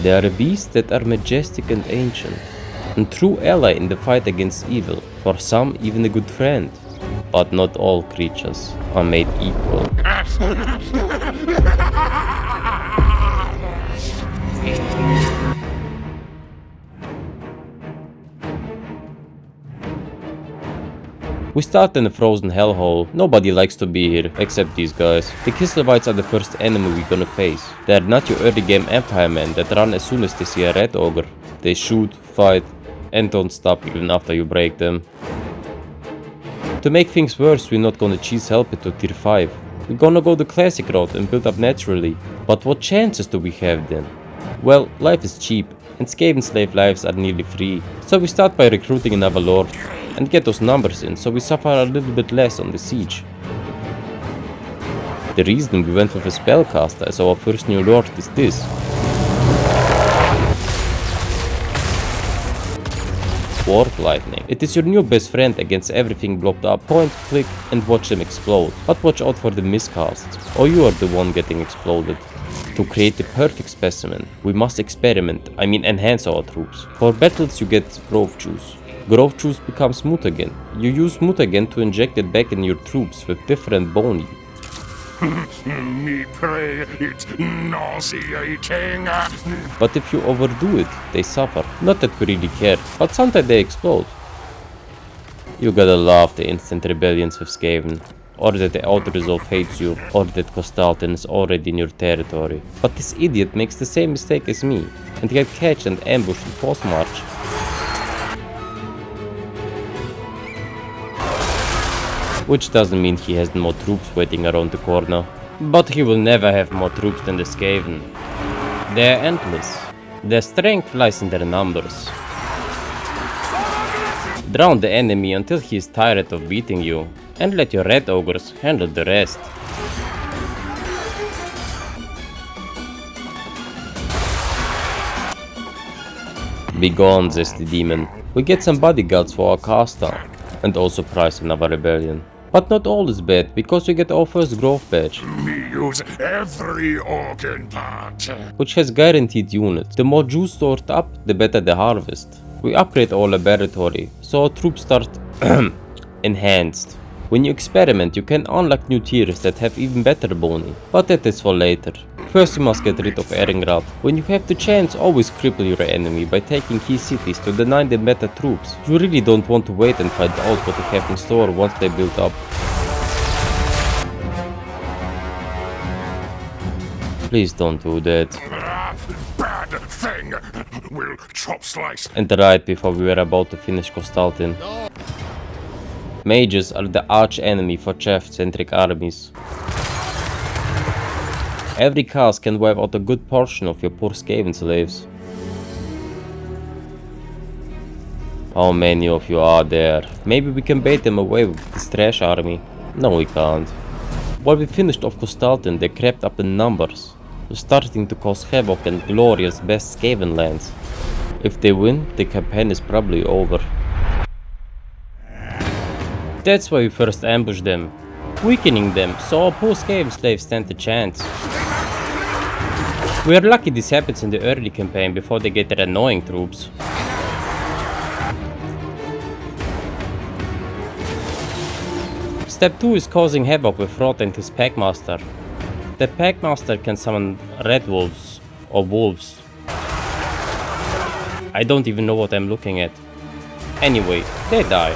They are beasts that are majestic and ancient, and true ally in the fight against evil, for some even a good friend. But not all creatures are made equal. We start in a frozen hellhole. Nobody likes to be here, except these guys. The Kislevites are the first enemy we're gonna face. They are not your early game Empire men that run as soon as they see a Rat Ogre. They shoot, fight, and don't stop even after you break them. To make things worse, we're not gonna cheese help it to tier 5. We're gonna go the classic route and build up naturally. But what chances do we have then? Well, life is cheap, and Skaven slave lives are nearly free. So we start by recruiting another lord and get those numbers in, so we suffer a little bit less on the siege. The reason we went with a spellcaster as our first new lord is this. Warp lightning. It is your new best friend against everything blocked up. Point, click and watch them explode. But watch out for the miscasts, or you are the one getting exploded. To create the perfect specimen, we must enhance our troops. For battles you get growth juice. Growth juice becomes Mutagen. You use Mutagen to inject it back in your troops with different bony. Me pray, it's nauseating. But if you overdo it, they suffer. Not that we really care, but sometimes they explode. You gotta love the instant rebellions with Skaven. Or that the auto-resolve hates you, or that Kostalten is already in your territory. But this idiot makes the same mistake as me, and get catched and ambushed in post-march. Which doesn't mean he has more troops waiting around the corner. But he will never have more troops than the Skaven. They are endless. Their strength lies in their numbers. Drown the enemy until he is tired of beating you, and let your Rat Ogres handle the rest. Be gone, zesty demon. We get some bodyguards for our caster, and also prize another rebellion. But not all is bad, because we get our first growth badge, Me use every organ part. which has guaranteed units. The more juice stored up, the better the harvest. We upgrade our laboratory, so our troops start enhanced. When you experiment, you can unlock new tiers that have even better bony, but that is for later. First you must get rid of Erengrad. When you have the chance, always cripple your enemy by taking key cities to deny them better troops. You really don't want to wait and find out what they have in store once they build up. Please don't do that. Bad thing. Will chop slice. And right before we were about to finish Kostalten. Mages are the arch enemy for chaff-centric armies. Every cast can wipe out a good portion of your poor Skaven slaves. How many of you are there? Maybe we can bait them away with this trash army. No, we can't. While we finished off Kostalten, they crept up in numbers, starting to cause havoc in Gloria's best Skaven lands. If they win, the campaign is probably over. That's why we first ambushed them, weakening them so our poor Skaven slaves stand a chance. We are lucky this happens in the early campaign before they get their annoying troops. Step 2 is causing havoc with Throt and his Packmaster. The Packmaster can summon red wolves or wolves. I don't even know what I'm looking at. Anyway, they die.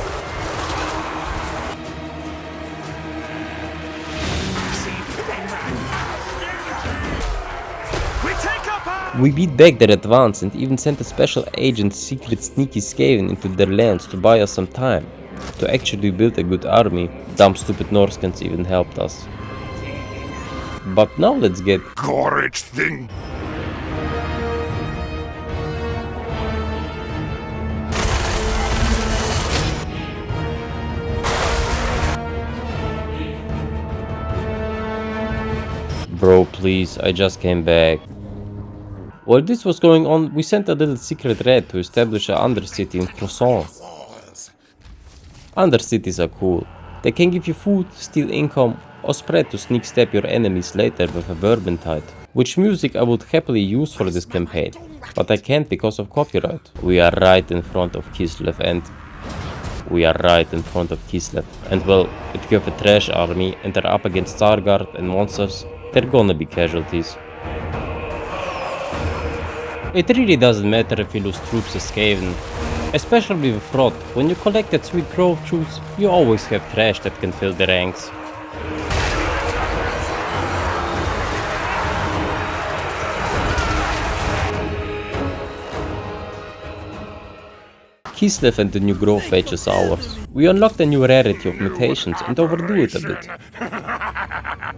We beat back their advance and even sent a special agent secret sneaky Skaven into their lands to buy us some time. To actually build a good army, dumb stupid Norskans even helped us. But now let's get Gorage thing. Bro, please, I just came back. While this was going on, we sent a little secret raid to establish an undercity in Croissant. Undercities are cool. They can give you food, steal income, or spread to sneak stab your enemies later with a Vermintide. which music I would happily use for this campaign, but I can't because of copyright. We are right in front of Kislev and well, if you have a trash army and they're up against Starguard and monsters, they're gonna be casualties. It really doesn't matter if you lose troops as Skaven, especially with Throt. When you collect that sweet growth juice, you always have trash that can fill the ranks. Kislev and the new growth badge is ours. We unlocked a new rarity of mutations and overdo it a bit.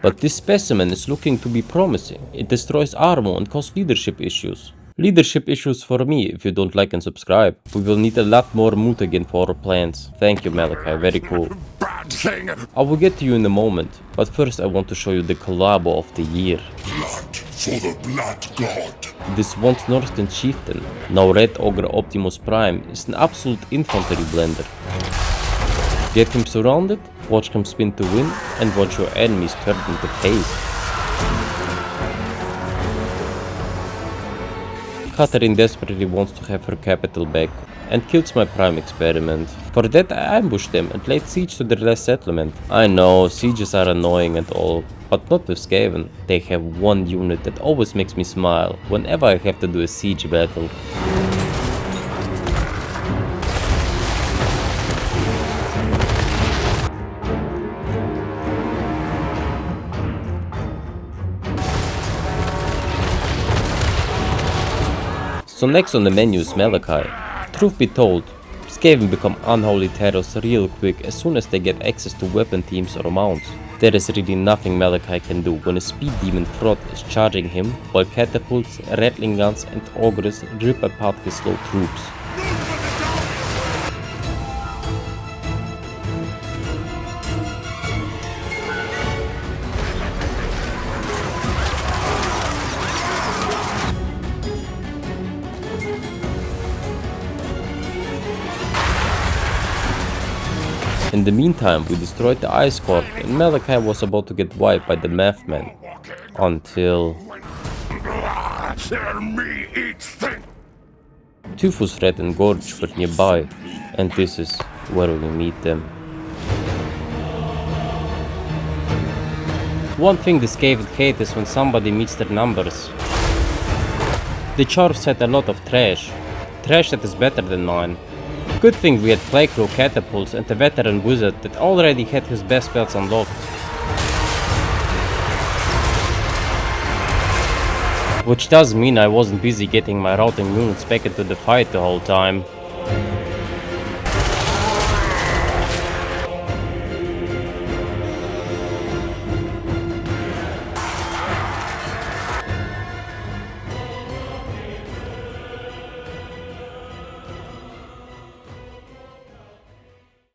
But this specimen is looking to be promising. It destroys armor and causes leadership issues. Leadership issues for me if you don't like and subscribe. We will need a lot more Mutagen for our plans. Thank you Malachi, very cool. I will get to you in a moment, but first I want to show you the collabo of the year. Blood for the Blood God. This once Norscan-chieftain, now Rat Ogre Optimus Prime, is an absolute infantry blender. Get him surrounded, watch him spin to win, and watch your enemies turn into paste. Katarin desperately wants to have her capital back, and kills my prime experiment. For that I ambushed them and laid siege to their last settlement. I know, sieges are annoying and all, but not with Skaven. They have one unit that always makes me smile whenever I have to do a siege battle. So next on the menu is Malachi. Truth be told, Skaven become unholy terrors real quick as soon as they get access to weapon teams or mounts. There is really nothing Malachi can do when a speed demon Throt is charging him, while catapults, rattling guns and ogres rip apart his slow troops. In the meantime, we destroyed the Ice Court and Malachi was about to get wiped by the Mathmen. Until... Typhus, Rat and Gorge were nearby, and this is where we meet them. One thing the Skaven hate is when somebody meets their numbers. The Charves had a lot of trash that is better than mine. Good thing we had Playcrow Catapults and a veteran wizard that already had his best spells unlocked. Which does mean I wasn't busy getting my routing units back into the fight the whole time.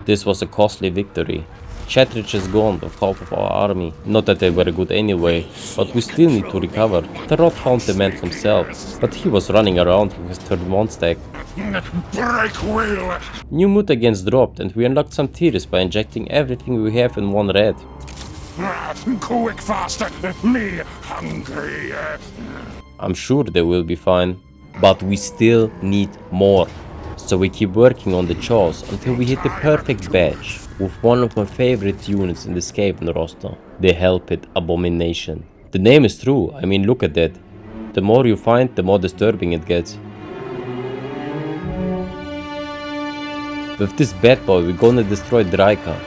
This was a costly victory. Chattridge is gone with half of our army. Not that they were good anyway, but we still need to recover. Throt found the man himself, but he was running around with his third one stack. Break will. New mutagens dropped and we unlocked some tiers by injecting everything we have in one red. Quick, faster, me hungry. I'm sure they will be fine, but we still need more. So we keep working on the chores until we hit the perfect badge with one of my favorite units in the Skaven roster, the Pit Abomination. The name is true, I mean look at that. The more you find, the more disturbing it gets. With this bad boy we're gonna destroy Draika.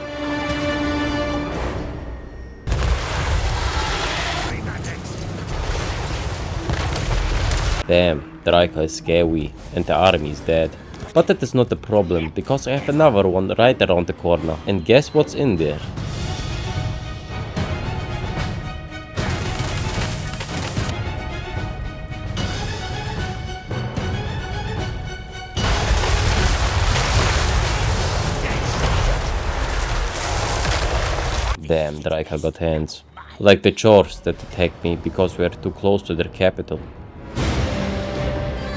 Damn, Draika is scary and the army is dead. But that is not a problem, because I have another one right around the corner. And guess what's in there? Damn, Draika got hands. Like the Chors that attacked me because we are too close to their capital.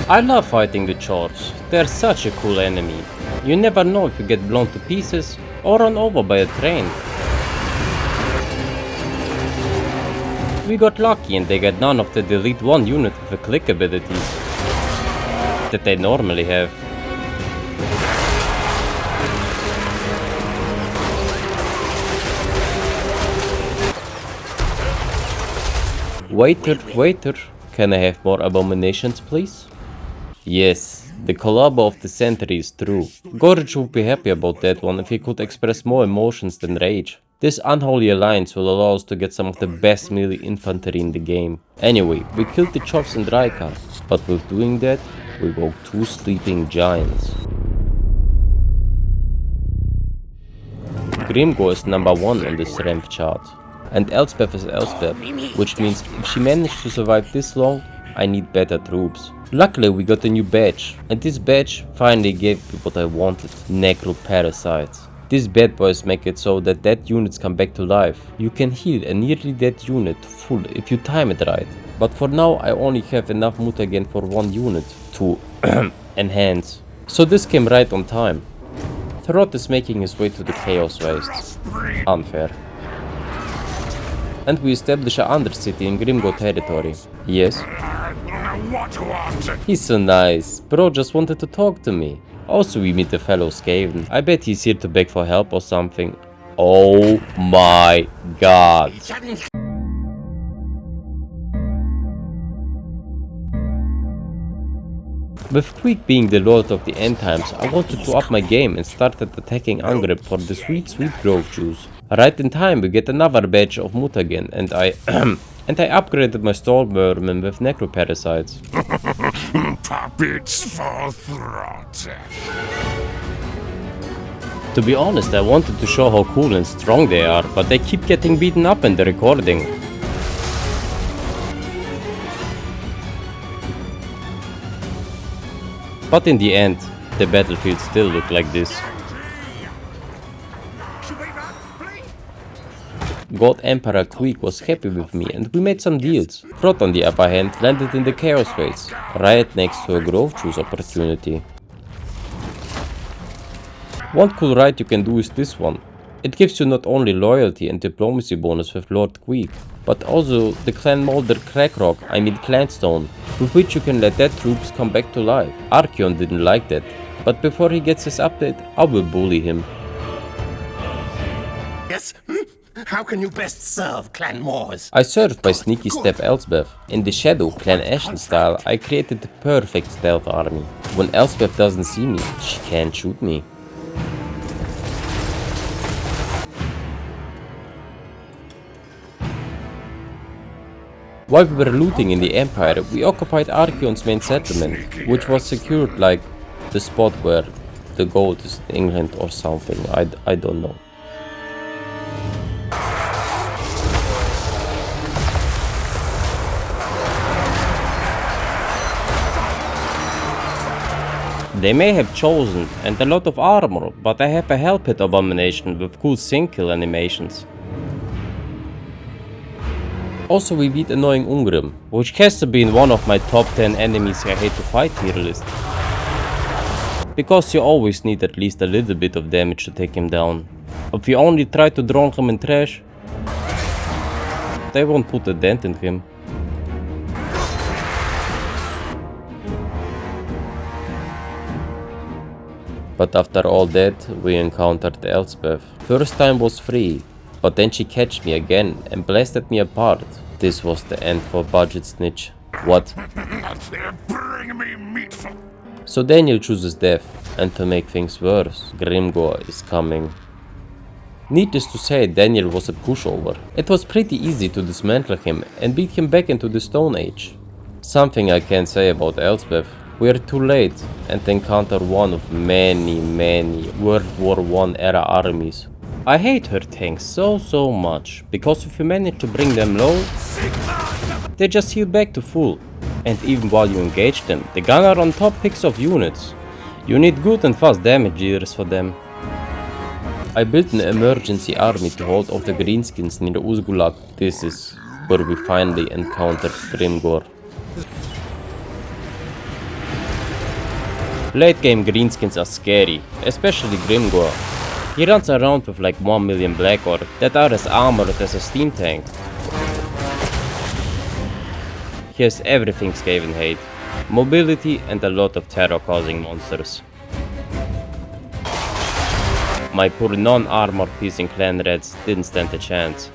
I love fighting the Chors. They're such a cool enemy. You never know if you get blown to pieces or run over by a train. We got lucky and they got none of the delete one unit with the click abilities that they normally have. Waiter, can I have more abominations please? Yes, the collabo of the century is true. Gorge would be happy about that one if he could express more emotions than rage. This unholy alliance will allow us to get some of the best melee infantry in the game. Anyway, we killed the Chops and Raikar, but with doing that, we woke 2 sleeping giants. Grimgor is number 1 on the strength chart. And Elspeth is Elspeth, which means if she managed to survive this long, I need better troops. Luckily we got a new badge, and this badge finally gave me what I wanted, Necro-parasites. These bad boys make it so that dead units come back to life. You can heal a nearly dead unit full if you time it right. But for now I only have enough mutagen for 1 unit to enhance. So this came right on time. Throt is making his way to the Chaos Wastes. Unfair. And we establish a undercity in Grimgor territory. Yes. He's so nice. Bro just wanted to talk to me. Also we meet a fellow Skaven. I bet he's here to beg for help or something. Oh my god. With Queek being the lord of the end times, I wanted to up my game and started attacking Angrip for the sweet grove juice. Right in time we get another badge of Mutagen and I upgraded my Stormvermin with Necro-parasites. Puppets for Throt. To be honest, I wanted to show how cool and strong they are, but they keep getting beaten up in the recording. But in the end, the battlefield still looked like this. God Emperor Queek was happy with me and we made some deals. Throt on the upper hand landed in the Chaos Wastes, right next to a grove juice opportunity. One cool ride you can do is this one. It gives you not only loyalty and diplomacy bonus with Lord Queek, but also the Clan Moulder Crackrock, Clanstone, with which you can let dead troops come back to life. Archeon didn't like that, but before he gets his update, I will bully him. Yes? How can you best serve Clan Moors? I served by Sneaky Step Elspeth. In the Shadow Clan Ashen style, I created the perfect stealth army. When Elspeth doesn't see me, she can't shoot me. While we were looting in the Empire, we occupied Archeon's main settlement, which was secured like the spot where the gold is in England or something, I don't know. They may have chosen and a lot of armor, but I have a Pit Abomination with cool sync kill animations. Also we beat annoying Ungrim, which has to be in one of my top 10 enemies I hate to fight tier list. Because you always need at least a little bit of damage to take him down. If you only try to drown him in trash, they won't put a dent in him. But after all that, we encountered Elspeth. First time was free, but then she catched me again and blasted me apart. This was the end for Budget Snitch. What? Bring me meat for... So Daniel chooses death, and to make things worse, Grimgor is coming. Needless to say, Daniel was a pushover. It was pretty easy to dismantle him and beat him back into the Stone Age. Something I can't say about Elspeth. We are too late and encounter one of many World War I era armies. I hate her tanks so much, because if you manage to bring them low, they just heal back to full. And even while you engage them, the gunner on top picks off units. You need good and fast damage dealers for them. I built an emergency army to hold off the Greenskins near Uzgulag. This is where we finally encountered Grimgor. Late game Greenskins are scary, especially Grimgor. He runs around with like 1 million Black Orc that are as armored as a steam tank. He has everything Skaven hate. Mobility and a lot of terror causing monsters. My poor non-armor piercing clan rats didn't stand a chance.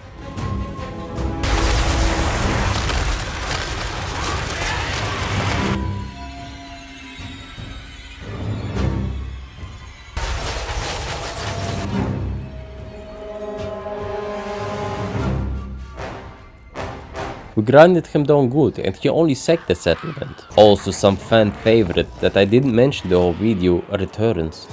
We grinded him down good and he only sacked the settlement. Also some fan favorite that I didn't mention the whole video returns.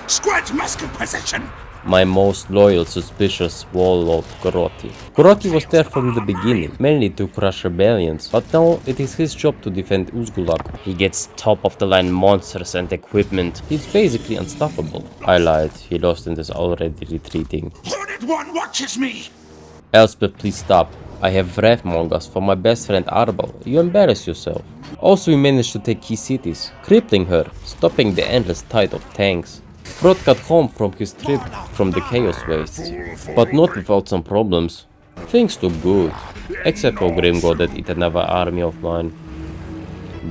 Squad musket position! My most loyal suspicious warlord Grotti. Grotti was there from the beginning, mainly to crush rebellions, but now it is his job to defend Uzgulag. He gets top of the line monsters and equipment. He's basically unstoppable. I lied, he lost and is already retreating. Hornet One watches me! Elspeth, please stop. I have wrathmongers for my best friend Arbal. You embarrass yourself. Also we managed to take key cities, crippling her, stopping the endless tide of tanks. Throt got home from his trip from the Chaos Wastes, but not without some problems. Things look good, except for Grimgor that eat another army of mine.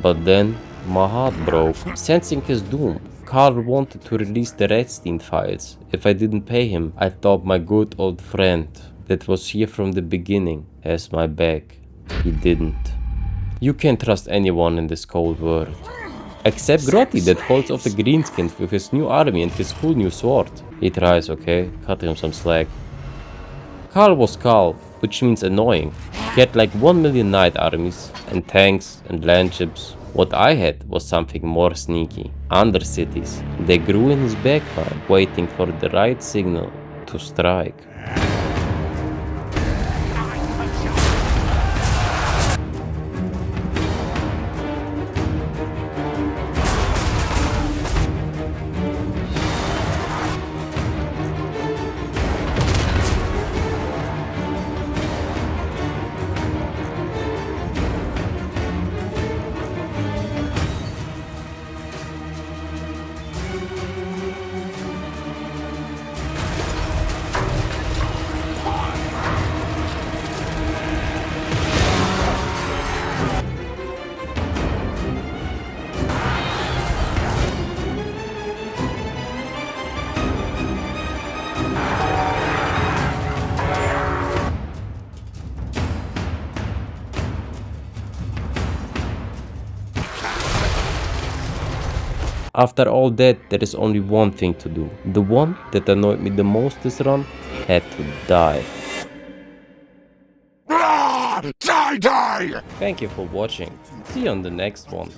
But then, my heart broke. Sensing his doom, Karl wanted to release the Redstein files. If I didn't pay him, I thought my good old friend that was here from the beginning has my back. He didn't. You can't trust anyone in this cold world. Except Grotti that holds off the Greenskins with his new army and his cool new sword. He tries, okay? Cut him some slack. Karl was Karl, which means annoying. He had like 1 million knight armies, and tanks, and landships. What I had was something more sneaky. Undercities. They grew in his backline, waiting for the right signal to strike. After all that, there is only one thing to do. The one that annoyed me the most this run had to die. Die! Die! Thank you for watching. See you on the next one.